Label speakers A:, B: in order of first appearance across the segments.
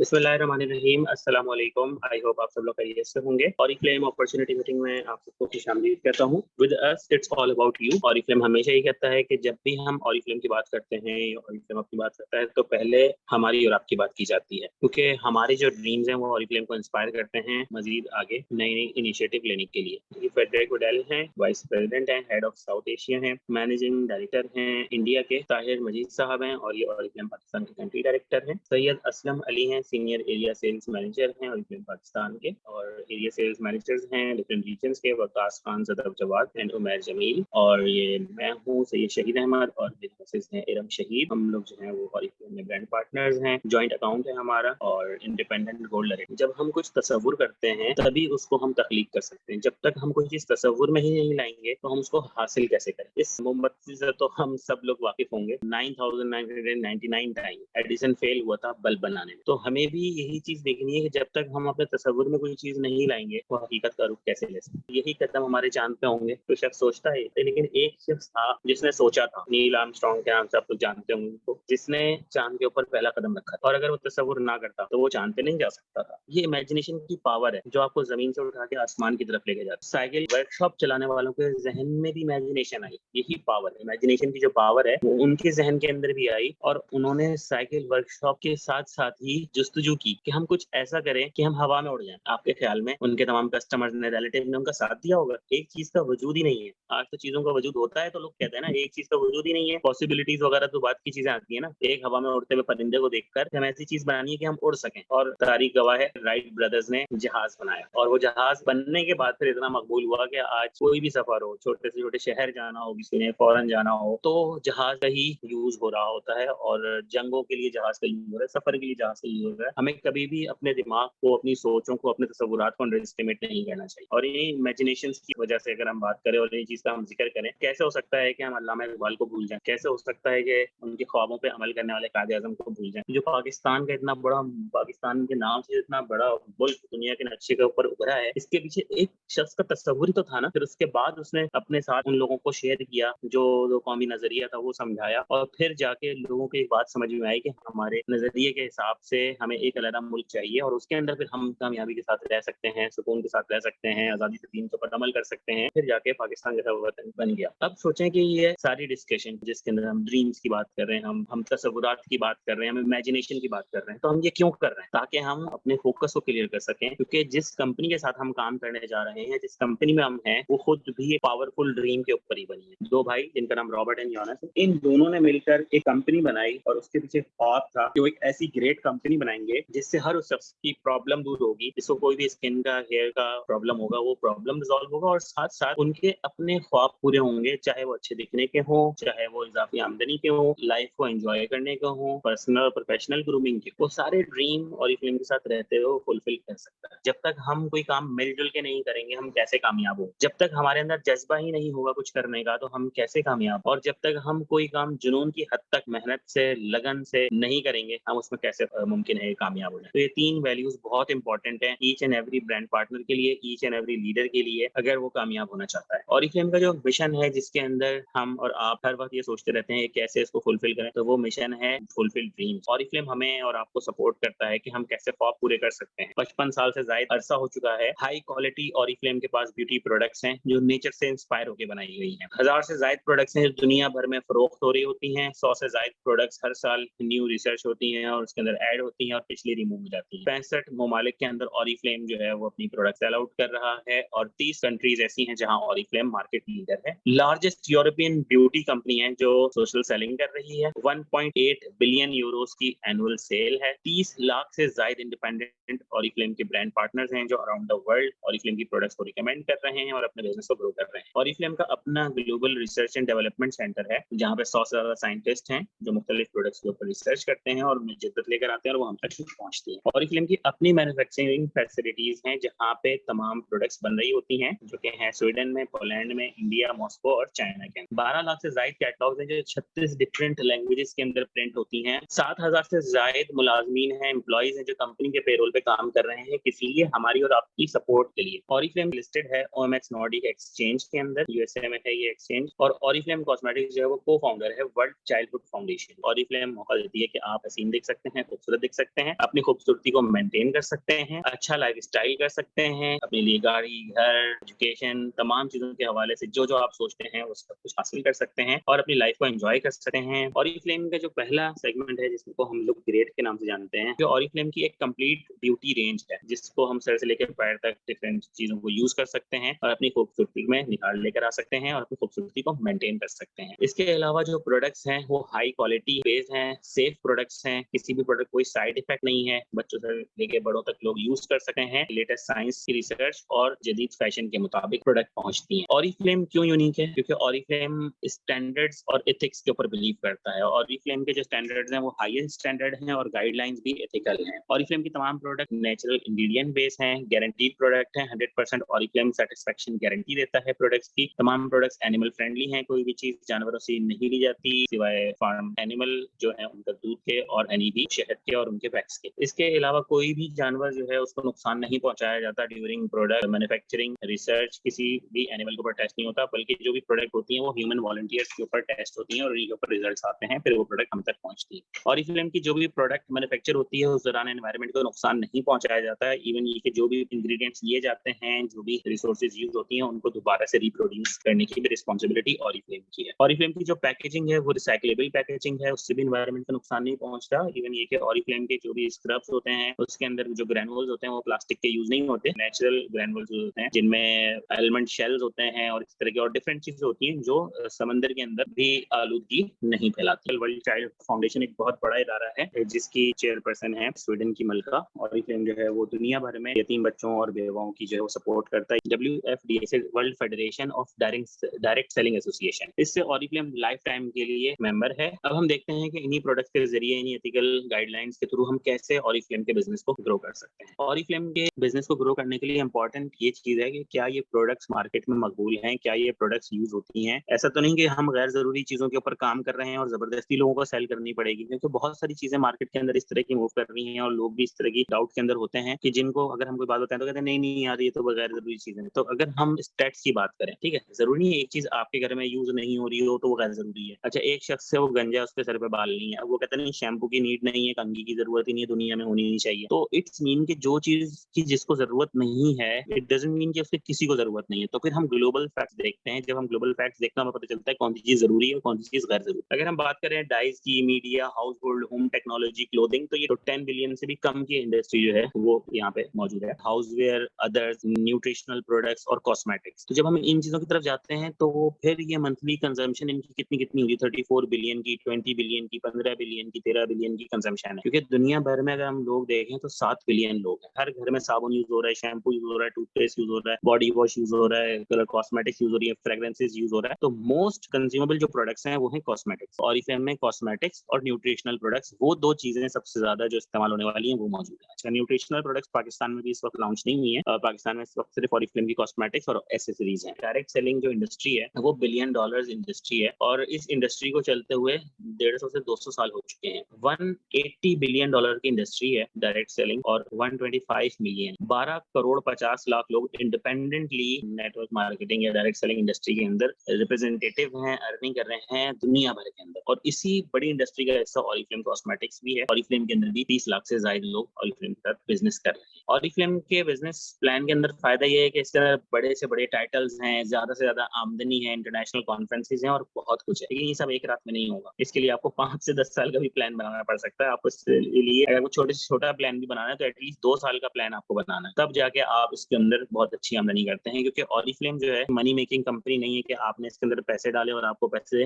A: बिस्मिल्लाहिर्रहमानिर्रहीम, अस्सलाम वालेकुम। आई होप आप सब लोग खैरियत से होंगे। ऑरिफ्लेम अपॉर्चुनिटी मीटिंग में आप सबको खुशामदीद कहता हूँ। With us it's all about you. Oriflame हमेशा ही कहता है कि जब भी हम ऑरिफ्लेम की बात करते हैं या ऑरिफ्लेम अपनी बात करता है तो पहले हमारी और आपकी बात की जाती है, क्योंकि हमारे जो ड्रीम्स हैं वो ऑरिफ्लेम को इंस्पायर करते हैं मजीद आगे नई नई इनिशिएटिव लेने के लिए। ये फेडरिक वडेल हैं, वाइस प्रेसिडेंट हैं, हेड ऑफ साउथ एशिया हैं, मैनेजिंग डायरेक्टर हैं इंडिया के। ताहिर मजीद साहब हैं और ये ऑरिफ्लेम पाकिस्तान के कंट्री डायरेक्टर हैं। सैयद असलम अली हैं, सीनियर एरिया सेल्स मैनेजर हैं ऑरिफ्लेम पाकिस्तान के, और एरिया सेल्स मैनेजर्स हैं डिफरेंट रीजन्स के, वकास खान, सदफ जवाद एंड उमैर जमील। और ये मैं हूँ सैयद शहीद अहमद और मेरे मिसेस हैं इरम शहीद। हम लोग जो हैं वो ऑरिफ्लेम में ब्रांड पार्टनर्स हैं। जॉइंट अकाउंट है हमारा और इंडिपेंडेंट होल्डर है। जब हम कुछ तसव्वुर करते हैं तभी उसको हम तख्लीक कर सकते हैं। जब तक हम कोई चीज तसव्वुर में ही नहीं लाएंगे तो हम उसको हासिल कैसे करें। इस मोमबत्ती से तो हम सब लोग वाकिफ होंगे। 9999 टाइम एडिसन फेल हुआ था बल्ब बनाने में। तो हमें भी यही चीज देखनी है कि जब तक हम अपने तसव्वुर में कोई चीज नहीं लाएंगे तो हकीकत का रुख कैसे ले सकते। यही कदम हमारे चांद पे होंगे। तो शख्स सोचता है, लेकिन एक शख्स था जिसने सोचा था। नील आर्मस्ट्रांग के नाम से आप लोग जानते होंगे उनको, जिसने चांद के ऊपर पहला कदम रखा था। और अगर वो तसव्वुर ना करता तो वो चांद पे नहीं जा सकता था। ये इमेजिनेशन की पावर है जो आपको जमीन से उठा के आसमान की तरफ लेके जाती है। साइकिल वर्कशॉप चलाने वालों के जहन में भी इमेजिनेशन आई। यही पावर है, इमेजिनेशन की जो पावर है वो उनके जहन के अंदर भी आई और उन्होंने साइकिल वर्कशॉप के साथ साथ ही जुस्तजू की कि हम कुछ ऐसा करें कि हम हवा में उड़ जाएं। आपके ख्याल में उनके तमाम कस्टमर्स ने, रिलेटिव ने उनका साथ दिया होगा? एक चीज का वजूद ही नहीं है। आज तो चीजों का वजूद होता है तो लोग कहते हैं ना एक चीज का वजूद ही नहीं है। पॉसिबिलिटीज वगैरह तो बात की चीजें आती है ना। एक हवा में उड़ते हुए परिंदे को देखकर हम ऐसी चीज बनानी है कि हम उड़ सकें। और तारीख गवाह है, राइट ब्रदर्स ने जहाज बनाया और वो जहाज बनने के बाद फिर इतना मकबूल हुआ कि आज कोई भी सफर हो, छोटे से छोटे शहर जाना हो, किसी ने फॉरेन जाना हो, तो जहाज का ही यूज हो रहा होता है। और जंगों के लिए जहाज का यूज हो रहा है, सफर के लिए जहाज का यूज हो रहा है। हमें कभी भी अपने दिमाग को, अपनी सोचों को, अपने तस्वुरात को अंडर एस्टिमेट नहीं करना चाहिए। और ये इमेजिनेशन की वजह से अगर हम बात करें और ये चीज का हम जिक्र करें, कैसे हो सकता है कि हम अल्लामा इकबाल को भूल जाएं? कैसे हो सकता है कि उनके ख्वाबों पे अमल करने वाले कायद आजम को भूल जाएं? जो पाकिस्तान का इतना बड़ा, पाकिस्तान के नाम से इतना बड़ा मुल्क दुनिया के नक्शे के ऊपर उभरा है, इसके पीछे एक शख्स का तस्वुर ही तो था ना। फिर उसके बाद उसने अपने साथ उन लोगों को शेयर किया, जो कौमी नजरिया था वो समझाया, और फिर जाके लोगों को एक बात समझ में आई कि हमारे नजरिए के हिसाब से हमें एक अलग मुल्क चाहिए और उसके अंदर फिर हम कामयाबी के साथ रह सकते हैं, सुकून के साथ रह सकते हैं, आजादी से दीन के ऊपर अमल कर सकते हैं। फिर जाके पाकिस्तान जैसा वतन बन गया। अब सोचें कि ये सारी डिस्कशन जिसके अंदर हम ड्रीम्स की बात कर रहे हैं, हम तसव्वुरात की बात कर रहे हैं, हम इमेजिनेशन की बात कर रहे हैं, तो हम ये क्यों कर रहे हैं? ताकि हम अपने फोकस को क्लियर कर सकें। क्योंकि जिस कंपनी के साथ हम काम करने जा रहे हैं, जिस कंपनी में हम हैं, वो खुद भी एक पावरफुल ड्रीम के ऊपर ही बनी है। दो भाई जिनका नाम रॉबर्ट एंड जॉनस है, इन दोनों ने मिलकर एक कंपनी बनाई और उसके पीछे ख्वाब था कि वो एक ऐसी ग्रेट कंपनी बनाएंगे जिससे हर उस शख्स की प्रॉब्लम दूर होगी। जिसको कोई भी स्किन का, हेयर का प्रॉब्लम होगा, वो प्रॉब्लम रिजॉल्व होगा और साथ साथ उनके अपने ख्वाब पूरे होंगे, चाहे वो अच्छे दिखने के हों, चाहे वो इजाफी आमदनी के हों, लाइफ को एंजॉय करने के हों, पर्सनल और प्रोफेशनल ग्रूमिंग के। वो सारे ड्रीम और फिल्म के साथ रहते हुए फुलफिल कर सकता है। जब तक हम कोई काम मिलजुल के नहीं करेंगे हम कैसे कामयाब हो? जब तक हमारे अंदर जज्बा ही नहीं होगा कुछ करने का तो हम कैसे कामयाब? और जब तक हम कोई काम जुनून की हद तक मेहनत से, लगन से नहीं करेंगे, हम उसमें कैसे मुमकिन है कामयाब हो जाए? तो ये तीन वैल्यूज बहुत इंपॉर्टेंट है each and every brand partner के लिए, ईच एंड एवरी लीडर के लिए, अगर वो कामयाब होना चाहता है। और का जो मिशन है जिसके अंदर हम और आप हर वक्त ये सोचते रहते हैं कैसे इसको फुलफिल करें, तो वो मिशन है फुलफिल ड्रीम्स। और हमें और आपको सपोर्ट करता है कि हम कैसे ख्वाब पूरे कर सकते हैं। 55 साल से ज्यादा अरसा हो चुका है। हाई क्वालिटी ऑरिफ्लेम के पास ब्यूटी प्रोडक्ट्स हैं जो नेचर से इंस्पायर होकर बनाई गई हैं। 1000 से ज्यादा प्रोडक्ट्स हैं जो दुनिया भर में फरोख्त हो रही होती हैं। 100 से ज्यादा प्रोडक्ट्स हर साल न्यू रिसर्च होती हैं और उसके अंदर ऐड होती हैं और पिछली रिमूव हो जाती है। 65 ममालिक के अंदर ऑरिफ्लेम जो है वो अपनी प्रोडक्ट सेल आउट कर रहा है और 30 कंट्रीज ऐसी हैं जहां ऑरिफ्लेम मार्केट लीडर है। लार्जेस्ट यूरोपियन ब्यूटी कंपनी है जो सोशल सेलिंग कर रही है। 1.8 बिलियन यूरोस की एनुअल सेल है। 30 लाख से ज्यादा इंडिपेंडेंट ऑरिफ्लेम के ब्रांड पार्टनर्स हैं जो अराउंड द वर्ल्ड ऑरिफ्लेम की प्रोडक्ट्स को रिकमेंड कर रहे हैं और अपने बिजनेस को ग्रो कर रहे हैं। ऑरिफ्लेम का अपना global research and development centre है जहां पे 100 से ज्यादा साइंटिस्ट हैं जो मुख्तलिफ प्रोडक्ट्स के ऊपर रिसर्च करते हैं और उनमें जिद्दत लेकर आते हैं और वो हम तक पहुंचती हैं। ऑरिफ्लेम की अपनी मैन्युफैक्चरिंग फैसिलिटीज हैं जहां पे तमाम प्रोडक्ट्स बन रही होती हैं, जो कि हैं स्वीडन में, पोलैंड में, इंडिया, मॉस्को और चाइना के। 12 लाख से ज्यादा कैटलॉग्स हैं जो 36 डिफरेंट लैंग्वेजेस के अंदर प्रिंट होती हैं। 7,000 से ज्यादा मुलाजमीन हैं, एम्प्लॉइज हैं जो कंपनी के पेरोल पे काम कर रहे हैं, किसी लिए हमारी और आपकी सपोर्ट के लिए। ऑरिफ्लेम लिस्टेड है OMX नॉर्डिक एक्सचेंज के अंदर, यूएसए में है ये एक्सचेंज। और ऑरिफ्लेम कॉस्मेटिक्स जो है वो को फाउंडर है वर्ल्ड चाइल्डहुड फाउंडेशन। ऑरिफ्लेम मौका देती है कि आप हसीन दिख सकते हैं, खूबसूरत दिख सकते सकते हैं, अपनी खूबसूरती को मेंटेन कर सकते हैं, अच्छा लाइफस्टाइल कर सकते हैं, अपने लिए गाड़ी, घर, एजुकेशन, तमाम चीजों के हवाले से जो जो आप सोचते हैं वो सब कुछ हासिल कर सकते हैं और अपनी लाइफ को एंजॉय कर सकते हैं। ऑरिफ्लेम का जो पहला सेगमेंट है जिसको हम लोग ग्रेड के नाम से जानते हैं, जो ऑरिफ्लेम की एक कंप्लीट ब्यूटी रेंज है जिसको हम सर से लेकर पैर तक डिफरेंट चीजों को यूज कर सकते हैं और अपनी खूबसूरती में निखार लेकर आ सकते हैं और अपनी खूबसूरती को मेंटेन कर सकते हैं। इसके अलावा जो प्रोडक्ट्स हैं वो हाई क्वालिटी बेस्ड हैं, सेफ प्रोडक्ट्स हैं, किसी भी प्रोडक्ट कोई साइड इफेक्ट नहीं है, बच्चों से लेके बड़ों तक लोग यूज कर सकते हैं, लेटेस्ट साइंस की रिसर्च और जदीद फैशन के मुताबिक प्रोडक्ट पहुंचती हैं। ऑरिफ्लेम क्यों यूनिक है? क्योंकि ऑरिफ्लेम स्टैंडर्ड्स और एथिक्स के ऊपर बिलीव करता है। ऑरिफ्लेम के जो स्टैंडर्ड्स हैं वो हाईएस्ट स्टैंडर्ड हैं और गाइडलाइंस भी एथिकल हैं। ऑरिफ्लेम की तमाम प्रोडक्ट नेचुरल इंग्रेडिएंट बेस हैं, गारंटीड प्रोडक्ट हैं, 100% ऑरिफ्लेम सेटिस्फेक्शन गारंटी देता है प्रोडक्ट्स की। तमाम प्रोडक्ट्स एनिमल फ्रेंडली हैं, कोई भी चीज जानवरों से नहीं ली जाती सिवाय फार्म एनिमल जो है उनका दूध के और हनी भी शहद के और उनके वैक्स के। इसके अलावा कोई भी जानवर जो है उसको नुकसान नहीं पहुंचाया जाता ड्यूरिंग प्रोडक्ट मैन्युफैक्चरिंग रिसर्च, किसी भी एनिमल के ऊपर टेस्ट नहीं होता, बल्कि जो भी प्रोडक्ट होती है वो ह्यूमन वॉलंटियर्स के ऊपर टेस्ट होती है और उनके ऊपर रिजल्ट्स आते हैं, फिर वो प्रोडक्ट हम तक पहुंचती है। और इस की जो भी प्रोडक्ट मैन्युफैक्चर होती है उस दौरान एनवायरमेंट को नुकसान नहीं पहुंचाया जाता है। इवन ये कि जो भी इंग्रेडिएंट्स लिए जाते हैं, जो भी रिसोर्सेज यूज होती हैं, उनको दोबारा से रिप्रोड्यूस करने की भी रिस्पॉन्सिबिलिटी ऑरिफ्लेम की है। ऑरिफ्लेम की जो पैकेजिंग है वो रिसाइक्लेबल पैकेजिंग है, उससे भी एनवायरमेंट को नुकसान नहीं पहुंचता। इवन ये कि ऑरिफ्लेम के जो भी स्क्रब्स होते हैं उसके अंदर जो ग्रैनुल्स होते हैं वो प्लास्टिक के यूज नहीं होते, नेचुरल ग्रैनुल्स होते हैं जिनमें एलिमेंट शेल्स होते हैं और इस तरह की और डिफरेंट चीजें होती हैं जो समंदर के अंदर भी आलूदगी नहीं फैलाती। वर्ल्ड चाइल्ड फाउंडेशन एक बहुत बड़ा इदारा है जिसकी चेयरपर्सन है स्वीडन की मलका। ऑरिफ्लेम जो है वो दुनिया भर में यतीम बच्चों और बेवाओं की जो है वो सपोर्ट करता है। WFDA world federation of direct selling association, इससे ऑरिफ्लेम लाइफ टाइम के लिए मेंबर है। अब हम देखते हैं कि इन्हीं प्रोडक्ट्स के जरिए, इन्हीं एथिकल गाइडलाइंस के थ्रू हम कैसे ऑरिफ्लेम के बिजनेस को ग्रो कर सकते हैं। ऑरिफ्लेम के बिजनेस को ग्रो करने के लिए इंपॉर्टेंट ये चीज है कि क्या ये प्रोडक्ट्स मार्केट में मकबूल हैं, क्या ये प्रोडक्ट्स यूज होती हैं। ऐसा तो नहीं कि हम गैर जरूरी चीजों के ऊपर काम कर रहे हैं और जबरदस्ती लोगों को सेल करनी पड़ेगी, क्योंकि बहुत सारी चीजें मार्केट के अंदर इस तरह की मूव कर रही हैं और लोग भी इस तरह की डाउट के अंदर होते हैं कि जिनको अगर हम कोई बात बताएं तो कहते हैं नहीं नहीं यार ये तो गैर जरूरी चीजें हैं। तो अगर हम स्टेट्स की बात करें, ठीक है, जरूरी नहीं है एक चीज आपके घर में यूज नहीं हो रही हो तो वो गैर जरूरी है। अच्छा, एक शख्स से वो गंजा, उसके सर पे बाल नहीं है, अब वो कहते नहीं शैम्पू की नीड नहीं है, कंघी की जरूरत ही नहीं है, दुनिया में होनी नहीं चाहिए। तो इट्स मीन कि जो चीज की जिसको जरूरत नहीं है, इट डजंट मीन कि उसके किसी को जरूरत नहीं है। तो फिर हम ग्लोबल फैक्ट्स देखते हैं, जब हम ग्लोबल फैक्ट्स देखते हैं हमें पता चलता है कौन सी चीज जरूरी है और कौन सी चीज गैर जरूरी। अगर हम बात करें डाइज की, media, house hold, home technology, clothing, तो ये 10 बिलियन से भी कम की इंडस्ट्री जो है वो यहाँ पे मौजूद है। हाउसवेयर, अदर्स, न्यूट्रिशनल प्रोडक्ट्स और कॉस्मेटिक्स। तो जब हम इन चीजों की तरफ जाते हैं तो फिर ये मंथली कंजम्पशन इनकी कितनी कितनी होगी, 34 बिलियन की, 20 बिलियन की, 15 बिलियन की, 13 बिलियन की कंजम्पशन है। क्योंकि दुनिया भर में अगर हम लोग देखें तो 7 बिलियन लोग हैं। हर घर में साबुन यूज हो रहा है, शैम्पू यूज हो रहा है, टूथपेस्ट यूज हो रहा है, बॉडी वॉश यूज हो रहा है, कलर कॉस्मेटिक्स यूज हो रही है, फ्रेग्रेंसेज यूज हो रहा है। तो मोस्ट कंज्यूमेबल जो प्रोडक्ट्स हैं वो है कॉस्मेटिक्स। ऑरिफ्लेम में कॉस्मेटिक्स और न्यूट्रिशनल प्रोडक्ट्स, वो दो चीजें सबसे ज्यादा जो इस्तेमाल होने वाली हैं वो मौजूद है। अच्छा, न्यूट्रिशनल प्रोडक्ट्स पाकिस्तान में भी इस वक्त लॉन्च नहीं हुई है। पाकिस्तान में इस वक्त सिर्फ ऑरिफ्लेम की कॉस्मेटिक्स और एसेसरीज हैं। डायरेक्ट सेलिंग जो इंडस्ट्री है वो $1 बिलियन इंडस्ट्री है और इस इंडस्ट्री को चलते हुए 150 से 200 साल हो चुके हैं। $180 बिलियन की इंडस्ट्री है डायरेक्ट सेलिंग और 125 मिलियन 12 करोड़ 50 लाख लोग इंडिपेंडेंटली नेटवर्क मार्केटिंग या डायरेक्ट सेलिंग इंडस्ट्री के अंदर रिप्रेजेंटेटिव हैं, अर्निंग कर रहे हैं दुनिया भर के अंदर। और इसी बड़ी इंडस्ट्री का हिस्सा ऑरिफ्लेम कॉस्मेटिक्स भी है। ऑरिफ्लेम के अंदर भी 30 लाख से ज्यादा लोग ऑरिफ्लेम के साथ बिजनेस कर रहे हैं। ऑरिफ्लेम के बिजनेस प्लान के अंदर फायदा ये है कि इसके अंदर बड़े से बड़े टाइटल्स हैं, ज्यादा से ज्यादा आमदनी है, इंटरनेशनल कॉन्फ्रेंसेज हैं और बहुत कुछ है। लेकिन ये सब एक रात में नहीं होगा, इसके लिए आपको 5 से 10 साल का भी प्लान बनाना पड़ सकता है। आपको इसके लिए अगर छोटे से छोटा प्लान भी बनाना है तो एटलीस्ट 2 साल का प्लान आपको बनाना है, तब जाके आप इसके अंदर बहुत अच्छी आमदनी करते हैं। क्योंकि ऑरिफ्लेम जो है मनी मेकिंग कंपनी नहीं है कि आपने इसके अंदर पैसे डाले और आपको पैसे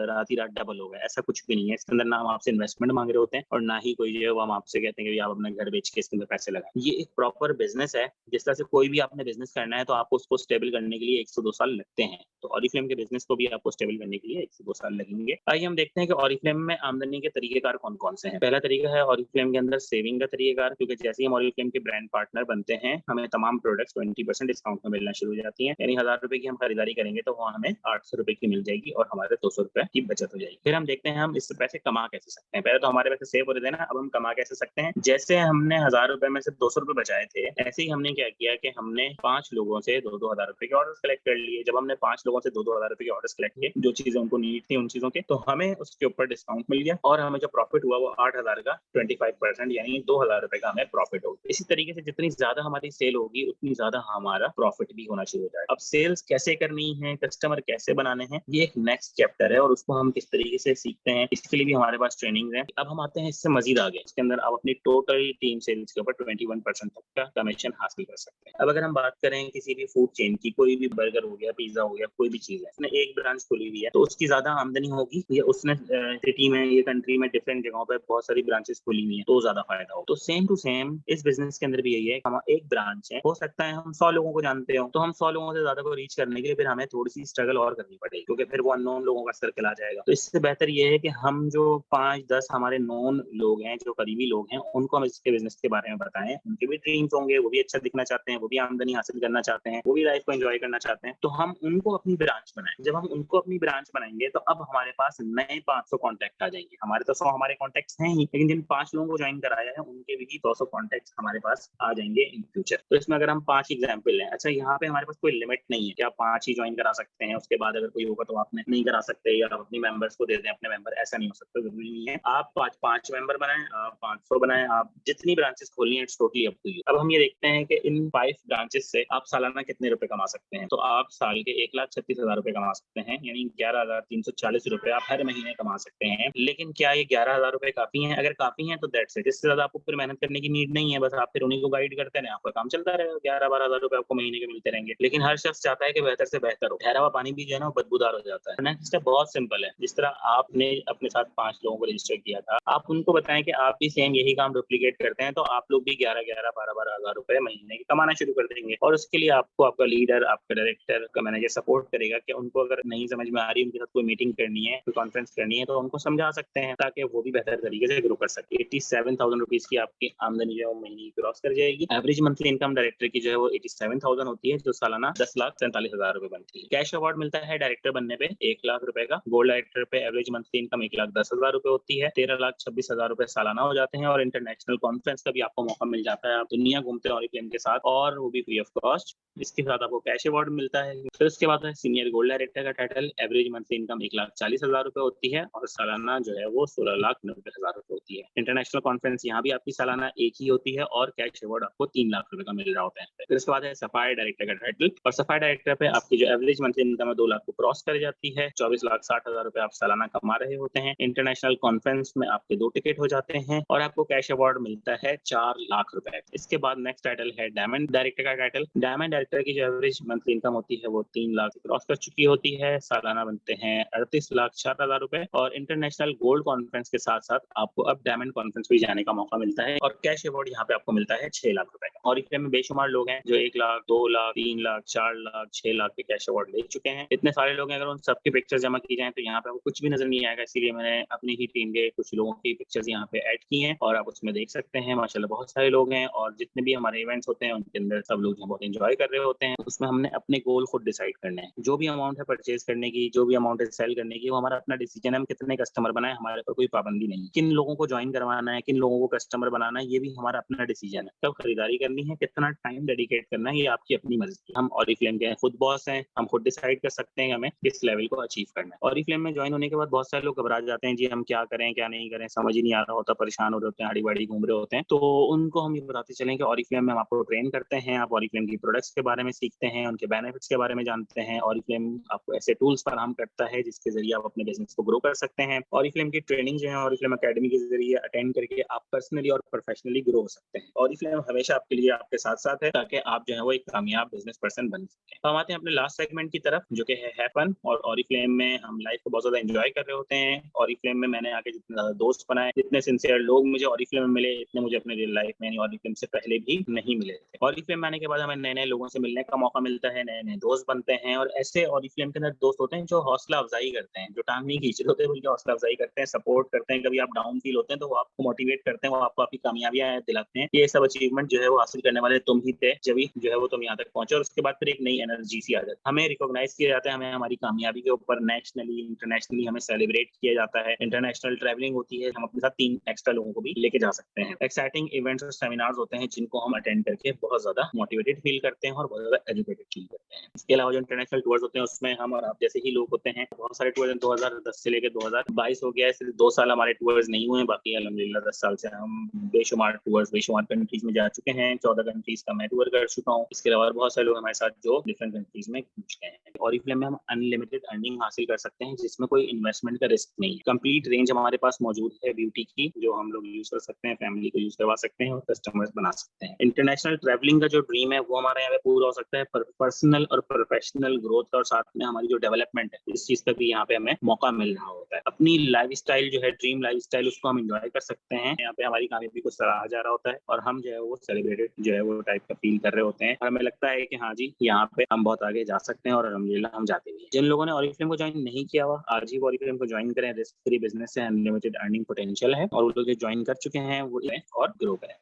A: रात ही रात डबल हो गए, ऐसा कुछ भी नहीं है। इसके अंदर ना हम आपसे इन्वेस्टमेंट मांग रहे होते हैं और ना ही कोई जो है वो हम आपसे कहते हैं कि आप अपना घर बेच के इसके अंदर पैसे लगाएं। ये एक प्रॉपर बिजनेस है। जिस तरह से कोई भी आपने बिजनेस करना है तो आपको उसको स्टेबल करने के लिए 1 से 2 साल लगते हैं, तो ऑरिफ्लेम के बिजनेस को भी आपको स्टेबल करने के लिए 1 से 2 साल लगेंगे। आइए हम देखते हैं कि ऑरिफ्लेम में आमदनी के तरीकेकार कौन कौन से हैं। पहला तरीका है ऑरिफ्लेम के अंदर सेविंग का तरीकेकार, क्योंकि जैसे ही हम ऑरिफ्लेम के ब्रांड पार्टनर बनते हैं हमें तमाम प्रोडक्ट्स 20% डिस्काउंट में मिलना शुरू हो जाती है। यानी 1000 रुपए की हम खरीदारी करेंगे तो वो हमें 800 रुपए की मिल जाएगी और हमारे 200 रुपए की बचत हो जाएगी। फिर हम देखते हैं हम इससे पैसे कमा कैसे सकते हैं। पहले तो हमारे पैसे सेव हो रहे थे ना, अब हम कमा कैसे सकते हैं। जैसे हमने 1000 रुपए में से 200 रुपए बचाए थे, ऐसे ही हमने क्या किया कि हमने 5 लोगों से 2-2 हजार रुपए के ऑर्डर्स कलेक्ट कर लिए। जब हमने 5 लोगों से 2-2 हजार रुपए के ऑर्डर्स कलेक्ट किए, जो चीजें उनको नीड थी उन चीजों के, तो हमें उसके ऊपर डिस्काउंट मिल गया और हमें जो प्रॉफिट हुआ वो 8,000 का 25% यानी 2000 रुपए का हमें प्रॉफिट होगा। इसी तरीके से जितनी ज्यादा हमारी सेल होगी उतनी ज्यादा हमारा प्रॉफिट भी होना शुरू हो जाएगा। अब सेल्स कैसे करनी है, कस्टमर कैसे बनाने हैं, ये एक नेक्स्ट चैप्टर है और उसको हम किस तरीके से सीखते हैं, इसके लिए भी हमारे पास ट्रेनिंग है। अब हम आते हैं इससे मजीद आगे, इसके अंदर आप अपनी टोटल टीम सेल्स के ऊपर 21% तक का कमीशन हासिल कर सकते हैं। अब अगर हम बात करें किसी भी फूड चेन की, कोई भी बर्गर हो गया, पिज्जा हो गया, कोई भी चीज है, उसने एक ब्रांच खोली हुई है तो उसकी ज्यादा आमदनी होगी, या उसने सिटी में, ये कंट्री में डिफरेंट जगहों पर बहुत सारी ब्रांचेस खोली हुई है तो ज्यादा फायदा हो। तो सेम टू सेम इस बिजनेस के अंदर भी यही है, हम एक ब्रांच है, हो सकता है हम 100 लोगों को जानते हो, तो हम 100 लोगों से ज्यादा को रीच करने के लिए फिर हमें थोड़ी सी स्ट्रगल और करनी पड़ेगी, क्योंकि फिर वो अननोन लोगों का सर्कल आ जाएगा। तो इससे बेहतर ये है कि हम जो 5-10 हमारे नोन लोग हैं, जो करीबी लोग हैं, उनको हम इसके बिजनेस के बारे में बताएं। उनके भी ड्रीम्स होंगे, वो भी अच्छा दिखना चाहते हैं, वो भी आमदनी हासिल करना चाहते हैं, वो भी लाइफ को एंजॉय करना चाहते हैं, तो हम उनको अपनी ब्रांच बनाएं। जब हम उनको अपनी ब्रांच बनाएंगे तो अब हमारे पास नए 500 कॉन्टैक्ट आ जाएंगे। हमारे तो 100 हमारे कॉन्टैक्ट्स हैं ही, लेकिन जिन 5 लोगों को ज्वाइन कराया है उनके भी 200 कॉन्टैक्ट्स हमारे पास आ जाएंगे इन फ्यूचर। तो इसमें अगर हम 5 एग्जाम्पल लें, अच्छा यहाँ पे हमारे पास कोई लिमिट नहीं है कि आप 5 ही ज्वाइन करा सकते हैं, उसके बाद अगर कोई होगा तो आप नहीं करा सकते, या आप अपनी मेंबर्स को दे दें अपने मेंबर, ऐसा नहीं हो सकता, जरूरी नहीं है। आप 5 मेंबर बनाएं, आप 500 बनाएं, आप जितनी ब्रांचेस खोलनी है it's totally up to you. अब हम ये देखते हैं कि इन 5 ब्रांचेस से आप सालाना कितने रुपए कमा सकते हैं। तो आप साल के 1,36,000 रुपए कमा सकते हैं, यानी 11,340 रुपए आप हर महीने कमा सकते हैं। लेकिन क्या ये 11,000 रुपए काफी हैं? अगर काफी हैं तो दैट्स इट, इससे ज्यादा आपको फिर मेहनत करने की नीड नहीं है, बस आप फिर उन्हीं को गाइड करते हैं, आपका काम चलता रहेगा, 11-12,000 रुपए आपको महीने के मिलते रहेंगे। लेकिन हर शख्स चाहता है कि बेहतर से बेहतर हो, ठहरा हुआ पानी भी जो है ना बदबूदार हो जाता है। नेक्स्ट स्टेप बहुत सिंपल है, जिस तरह आपने अपने साथ 5 लोगों को रजिस्टर किया था, आप उनको बताएं कि आप भी सेम यही काम डुप्लीकेट करते हैं, तो आप लोग भी 11-11, 12-12 हजार रुपए महीने के कमाना शुरू कर देंगे। और उसके लिए आपको आपका लीडर, आपका डायरेक्टर, का मैनेजर सपोर्ट करेगा कि उनको अगर नहीं समझ में आ रही, उनके साथ कोई मीटिंग करनी है, कोई कॉन्फ्रेंस करनी है, तो उनको समझा सकते हैं ताकि वो भी बेहतर तरीके से ग्रो कर सके। 87,000 रुपीज की आपकी आमदनी जो है वो महीने क्रॉस कर जाएगी। एवरेज मंथली इनकम डायरेक्टर की जो है वो 87,000 होती है, जो सालाना 10,47,000 रुपए बनती है। कैश अवार्ड मिलता है डायरेक्टर बनने पे 1 लाख रुपए का। गोल्ड डायरेक्टर पे एवरेज मंथली इनकम 1,10,000 रुपए होती है, 13,26,000 रुपए सालाना हो जाते हैं। और इंटरनेशनल कॉन्फ्रेंस का भी आपको मौका मिल जाता है, आप दुनिया घूमते हैं ऑरिफ्लेम के साथ, और वो भी फ्री ऑफ कॉस्ट। इसके साथ आपको कैश अवार्ड मिलता है। फिर उसके बाद है सीनियर गोल्ड डायरेक्टर का टाइटल। एवरेज मंथली इनकम 1,40,000 रुपए होती है, और सालाना जो है वो 16,90,000 रुपए होती है। इंटरनेशनल कॉन्फ्रेंस यहाँ भी आपकी सालाना एक ही होती है, और कैश अवार्ड आपको 3 लाख रुपए का मिल रहा होता है। फिर उसके बाद है सफायर डायरेक्टर का टाइटल, और सफायर डायरेक्टर पे आपकी जो एवरेज मंथली इनकम है 2 लाख को क्रॉस कर जाती है। 24,60,000 रुपए आप सालाना कमा रहे होते हैं। इंटरनेशनल कॉन्फ्रेंस में आपके 2 टिकट हो जाते हैं, और आपको कैश अवार्ड मिलता है 4 लाख रुपए। इसके बाद नेक्स्ट टाइटल है डायमंड डायरेक्टर का टाइटल। डायमंड डायरेक्टर की जो एवरेज मंथली इनकम होती है वो 3 लाख क्रॉस कर चुकी होती है, सालाना बनते हैं 38,04,000 रुपए। और इंटरनेशनल गोल्ड कॉन्फ्रेंस के साथ साथ आपको अब डायमंड कॉन्फ्रेंस भी जाने का मौका मिलता है, और कैश अवार्ड यहाँ पे आपको मिलता है 6 लाख रुपए का। और इसमें में बेशुमार लोग हैं जो 1 लाख, 2 लाख, 3 लाख, 4 लाख, 6 लाख के कैश अवार्ड ले चुके हैं। इतने सारे लोग हैं, अगर उन सबकी पिक्चर्स जमा की जाए तो यहाँ पे आपको कुछ भी नजर नहीं आएगा, इसीलिए मैंने अपनी ही टीम के कुछ लोगों की पिक्चर्स यहाँ पे ऐड की हैं, और आप उसमें देख सकते हैं माशाल्लाह बहुत सारे लोग हैं। और जितने भी हमारे इवेंट्स होते हैं उनके अंदर सब लोग बहुत एंजॉय कर रहे होते हैं। उसमें हमने अपने गोल खुद डिसाइड करने हैं, जो भी अमाउंट है परचेज करने की, जो भी अमाउंट है सेल करने की, वो हमारा अपना डिसीजन है। हम कितने कस्टमर बनाए, हमारे पर कोई पाबंदी नहीं। किन लोगों को ज्वाइन करवाना है, किन लोगों को कस्टमर बनाना है, ये भी हमारा अपना डिसीजन है। कब खरीदारी करनी है, कितना टाइम डेडिकेट करना है, ये आपकी अपनी मर्जी। हम ऑरिफ्लेम के खुद बॉस हैं, हम खुद डिसाइड कर सकते हैं हमें किस लेवल को अचीव करना है। ऑरिफ्लेम में ज्वाइन होने के बाद बहुत सारे लोग घबरा जाते हैं, जी हम क्या करें क्या नहीं करें, समझ ही नहीं आ रहा होता, परेशान हो रहे होते हैं, आड़ी बाड़ी घूम रहे होते हैं। तो उनको हम ये बताते चलें कि ऑरिफ्लेम में हम आपको ट्रेन करते हैं, आप ऑरिफ्लेम की प्रोडक्ट्स के बारे में सीखते हैं, उनके बेनिफिट्स के बारे में जानते हैं। ऑरिफ्लेम आपको ऐसे टूल्स फराहम करता है जिसके जरिए आप अपने बिजनेस को ग्रो कर सकते हैं। ऑरिफ्लेम की ट्रेनिंग जो है ऑरिफ्लेम अकेडमी के जरिए अटेंड करके आप पर्सनली और प्रोफेशनली ग्रो हो सकते हैं। ऑरिफ्लेम हमेशा आपके लिए आपके साथ साथ है, ताकि आप जो है वो एक कामयाब बिजनेस पर्सन बन सकें। तो हम आते हैं अपने लास्ट सेगमेंट की तरफ, जो कि है फन। और ऑरिफ्लेम में हम लाइफ को बहुत ज्यादा एंजॉय कर रहे होते हैं। ऑरिफ्लेम में मैंने आके जितने ज्यादा दोस्त बनाए, जितने सिंसियर लोग मुझे ऑरिफ्लेम में मिले, इतने मुझे अपने रियल लाइफ में ऑरिफ्लेम से पहले भी नहीं मिले थे। ऑरिफ्लेम में आने के बाद हमें नए नए लोगों से मिलने का मौका मिलता है, नए नए दोस्त बनते हैं। और ऐसे ऑरिफ्लेम के अंदर दोस्त होते हैं जो हौसला अफजाई करते हैं, जो टांग नहीं खींच रहे होते बल्कि हौसला अफजाई करते हैं, सपोर्ट करते हैं। कभी आप डाउन फील होते हैं तो वो आपको मोटिवेट करते हैं, वो आपको आपकी कामयाबियां दिलाते हैं। ये सब अचीवमेंट जो है वो हासिल करने वाले तुम ही थे, जब भी जो है वो तुम यहाँ तक पहुंचे और उसके बाद फिर एक नई एनर्जी सी आ जाती है। हमें रिकॉग्नाइज किया जाता है, हमें हमारी कामयाबी के ऊपर नेशनली इंटरनेशनली हमें सेलिब्रेट किया जाता है। इंटरनेशनल ट्रैवलिंग होती है, हम अपने साथ 3 एक्स्ट्रा लोगों को भी लेके जा सकते हैं। एक्साइटिंग इवेंट्स और सेमिनार्स होते हैं जिनको हम अटेंड करके बहुत ज्यादा मोटिवेटेड फील करते हैं और बहुत ज्यादा एजुकेटेड फील करते हैं। इसके अलावा जो इंटरनेशनल टूर्स होते हैं उसमें हम और आप जैसे ही लोग होते हैं। बहुत सारे टूर्स 2010 से लेकर 2022 हो गया है, सिर्फ 2 साल हमारे टूर्स नहीं हुए, बाकी अल्हम्दुलिल्लाह 10 साल से हम बेशुमार टूर्स बेशुमार कंट्रीज में जा चुके हैं। 14 कंट्रीज का मैं टूर कर चुका हूँ। इसके अलावा बहुत सारे लोग हमारे साथ जो डिफरेंट कंट्रीज में घूम चुके हैं। ऑरिफ्लेम में हम अनलिमिटेड अर्निंग हासिल कर सकते हैं जिसमें कोई इन्वेस्टमेंट का रिस्क नहीं है। कंप्लीट रेंज हमारे पास मौजूद है ब्यूटी की, जो हम लोग यूज कर सकते हैं, फैमिली को यूज करवा सकते हैं और कस्टमर्स बना सकते हैं। इंटरनेशनल ट्रैवलिंग का जो ड्रीम है वो हमारे यहाँ पे पूरा हो सकता है पर्सनल और प्रोफेशनल ग्रोथ का, और साथ में हमारी जो डेवलपमेंट है इस चीज का भी यहाँ पे हमें मौका मिल रहा होता है। अपनी लाइफस्टाइल जो है, ड्रीम लाइफस्टाइल, उसको हम एंजॉय कर सकते हैं। यहाँ पे हमारी कामयाबी को सराहा जा रहा होता है और हम जो है वो सेलिब्रेटेड जो है वो टाइप का फील कर रहे होते हैं और हमें लगता है कि हाँ जी, यहाँ पे हम बहुत आगे जा सकते हैं और अल्हम्दुलिल्लाह हम जाते भी हैं। जिन लोगों ने ऑरिफ्लेम को ज्वाइन नहीं किया हुआ, आज ही ऑरिफ्लेम को ज्वाइन करें। रिस्क फ्री बिजनेस है, अनलिमिटेड अर्निंग पोटेंशियल है और वो लोग जो ज्वाइन कर चुके हैं वो और ग्रो करें।